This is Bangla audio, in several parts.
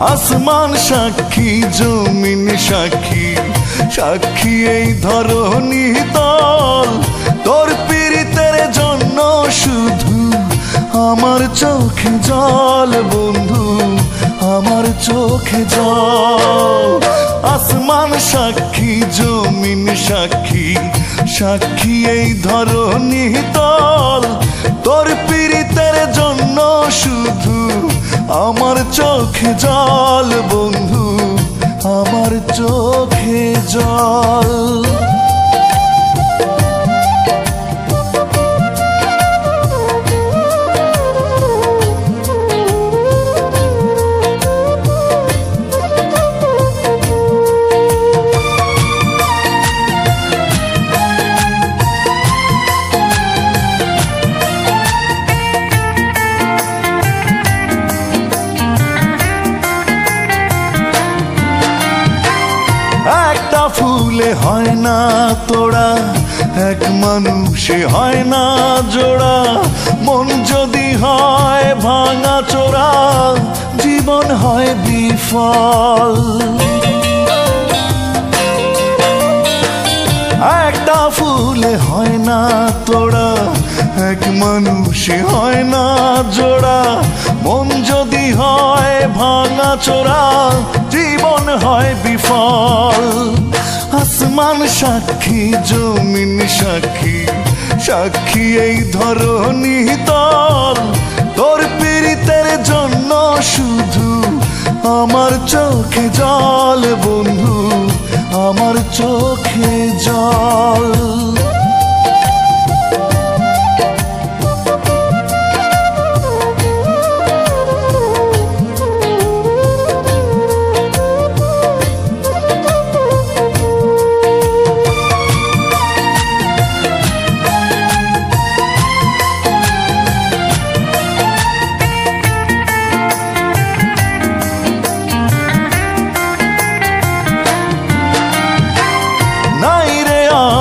আসমান সাক্ষী জমিন সাক্ষী, সাক্ষী এই ধরণী তল। তোর পীড়িতের জন্য শুধু আমার চোখে জল বন্ধু, আমার চোখে জল। আসমান সাক্ষী জমিন সাক্ষী, সাক্ষী এই ধরণী তল। তোর পীড়িতের জন্য শুধু আমার চোখে জল বন্ধু, আমার চোখে জল। একটা ফুলে হয় না তোড়া, এক মানুষে হয় না জোড়া। মন যদি হয় ভাঙা চোরা, জীবন হয় বিফল। একটা ফুলে হয় না তোড়া, এক মানুষে হয় না জোড়া। মন যদি হয় ভাঙা চোরা, জীবন হয় বিফল। আসমান সাক্ষী জমিন সাক্ষী, সাক্ষী এই ধরণী তল। তোর পীড়িতের জন্য শুধু আমার চোখে জল বন্ধু, আমার চোখে জল।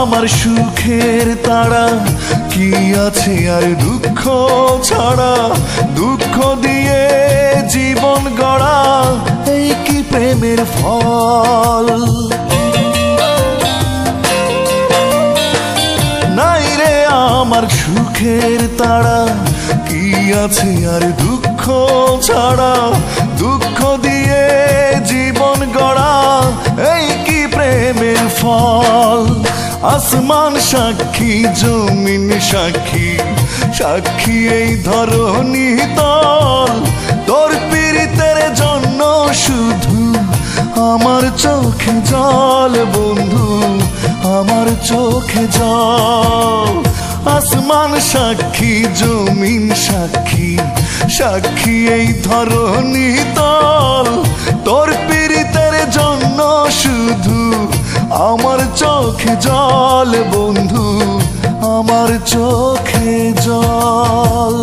আমার সুখের তারা কি আছে আর দুঃখ ছাড়া? দুঃখ দিয়ে জীবন গড়া, এই কি প্রেমের ফল? নাই রে আমার সুখের তারা, কি আছে আর দুঃখ ছাড়া? দুঃখ দিয়ে জীবন গড়া, এই কি প্রেমের ফল? আসমান সাক্ষী জমিন সাক্ষী, সাক্ষী এই ধরণী তল। তোর পীড়িতের জন্য শুধু আমার চোখে জল বন্ধু, আমার চোখে জল। আসমান সাক্ষী জমিন সাক্ষী, সাক্ষী এই ধরণী তল। তোর পীড়িতের জন্য শুধু আমার চোখে জল বন্ধু, আমার চোখে জল।